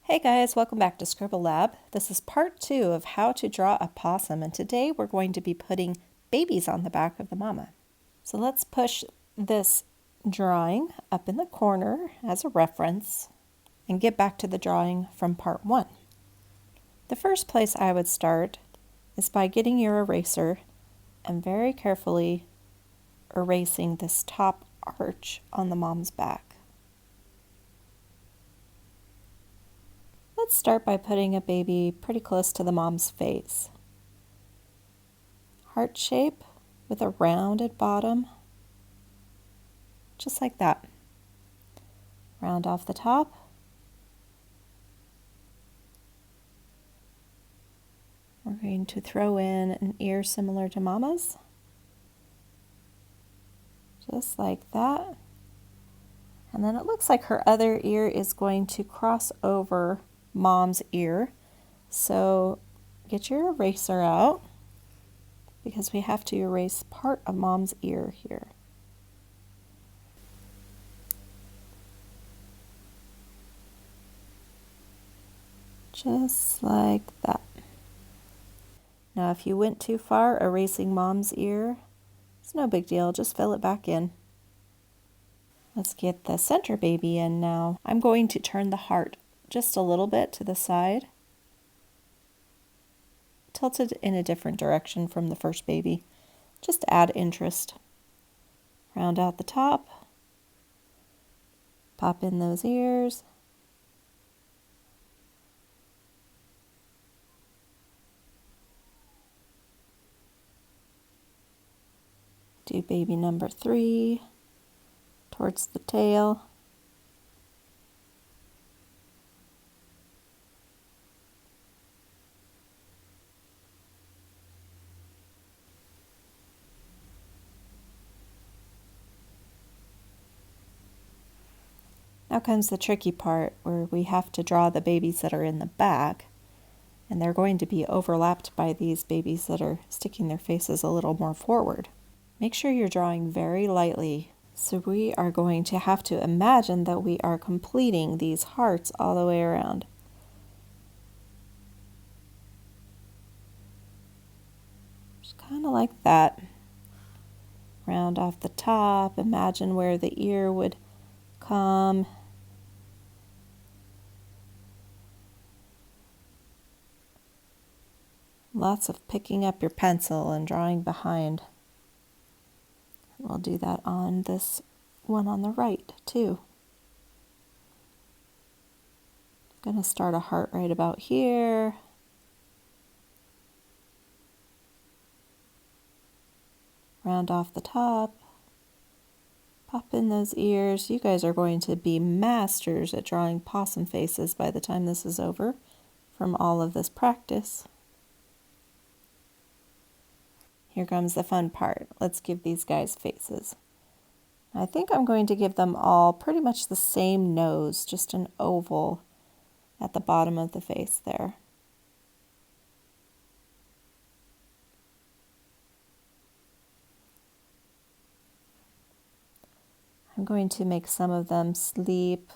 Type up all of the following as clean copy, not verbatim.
Hey guys, welcome back to Scribble Lab. This is part 2 of how to draw a possum, and today we're going to be putting babies on the back of the mama. So let's push this drawing up in the corner as a reference and get back to the drawing from part 1. The first place I would start is by getting your eraser and very carefully erasing this top arch on the mom's back. Let's start by putting a baby pretty close to the mom's face. Heart shape with a rounded bottom, just like that. Round off the top. We're going to throw in an ear similar to Mama's, just like that. And then it looks like her other ear is going to cross over Mom's ear. So get your eraser out because we have to erase part of Mom's ear here. Just like that. Now if you went too far erasing Mom's ear, it's no big deal, just fill it back in. Let's get the center baby in now. I'm going to turn the heart just a little bit to the side, tilted in a different direction from the first baby, just to add interest. Round out the top, pop in those ears. Do baby number 3 towards the tail. Now comes the tricky part where we have to draw the babies that are in the back, and they're going to be overlapped by these babies that are sticking their faces a little more forward. Make sure you're drawing very lightly. So we are going to have to imagine that we are completing these hearts all the way around. Just kind of like that. Round off the top, imagine where the ear would come. Lots of picking up your pencil and drawing behind. We'll do that on this one on the right too. I'm going to start a heart right about here. Round off the top. Pop in those ears. You guys are going to be masters at drawing possum faces by the time this is over from all of this practice. Here comes the fun part. Let's give these guys faces. I think I'm going to give them all pretty much the same nose, just an oval at the bottom of the face there. I'm going to make some of them sleep.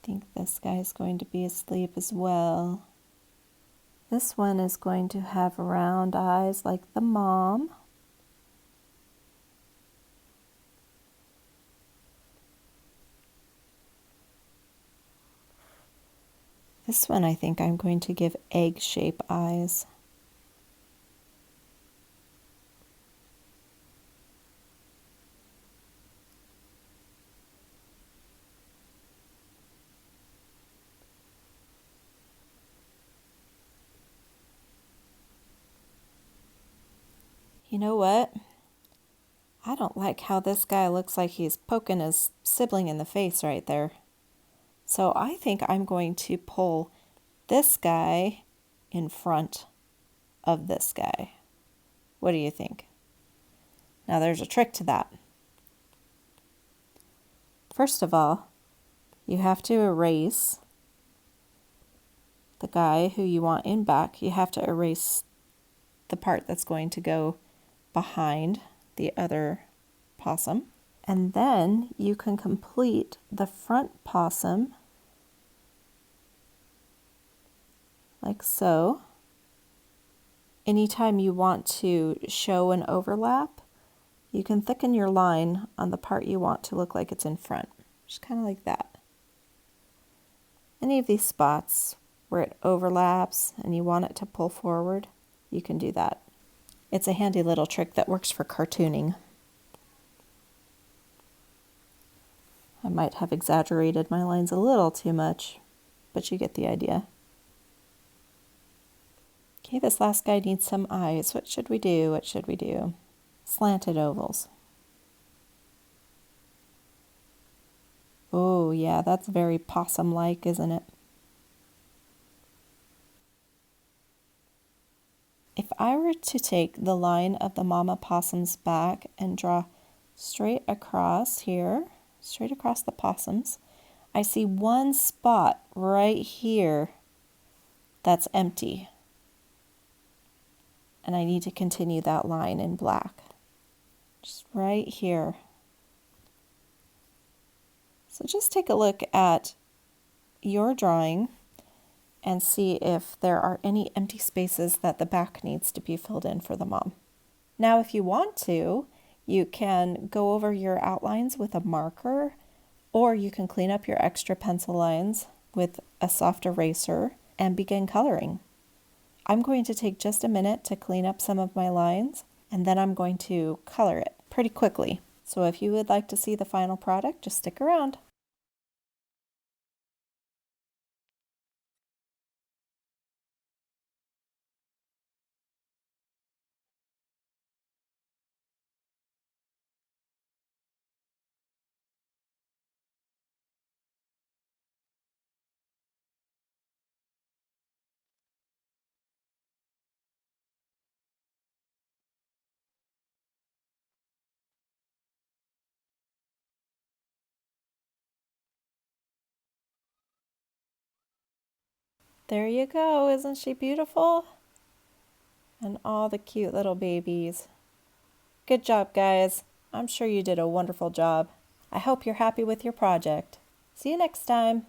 I think this guy is going to be asleep as well. This one is going to have round eyes like the mom. This one I think I'm going to give egg-shaped eyes. You know what? I don't like how this guy looks like he's poking his sibling in the face right there. So I think I'm going to pull this guy in front of this guy. What do you think? Now there's a trick to that. First of all, you have to erase the guy who you want in back. You have to erase the part that's going to go behind the other possum. And then you can complete the front possum like so. Anytime you want to show an overlap, you can thicken your line on the part you want to look like it's in front, just kind of like that. Any of these spots where it overlaps and you want it to pull forward, you can do that. It's a handy little trick that works for cartooning. I might have exaggerated my lines a little too much, but you get the idea. Okay, this last guy needs some eyes. What should we do? What should we do? Slanted ovals. Oh yeah, that's very possum-like, isn't it? If I were to take the line of the mama possum's back and draw straight across here, straight across the possums, I see one spot right here that's empty. And I need to continue that line in black. Just right here. So just take a look at your drawing and see if there are any empty spaces that the back needs to be filled in for the mom. Now, if you want to, you can go over your outlines with a marker, or you can clean up your extra pencil lines with a soft eraser and begin coloring. I'm going to take just a minute to clean up some of my lines, and then I'm going to color it pretty quickly. So if you would like to see the final product, just stick around. There you go, isn't she beautiful? And all the cute little babies. Good job, guys. I'm sure you did a wonderful job. I hope you're happy with your project. See you next time.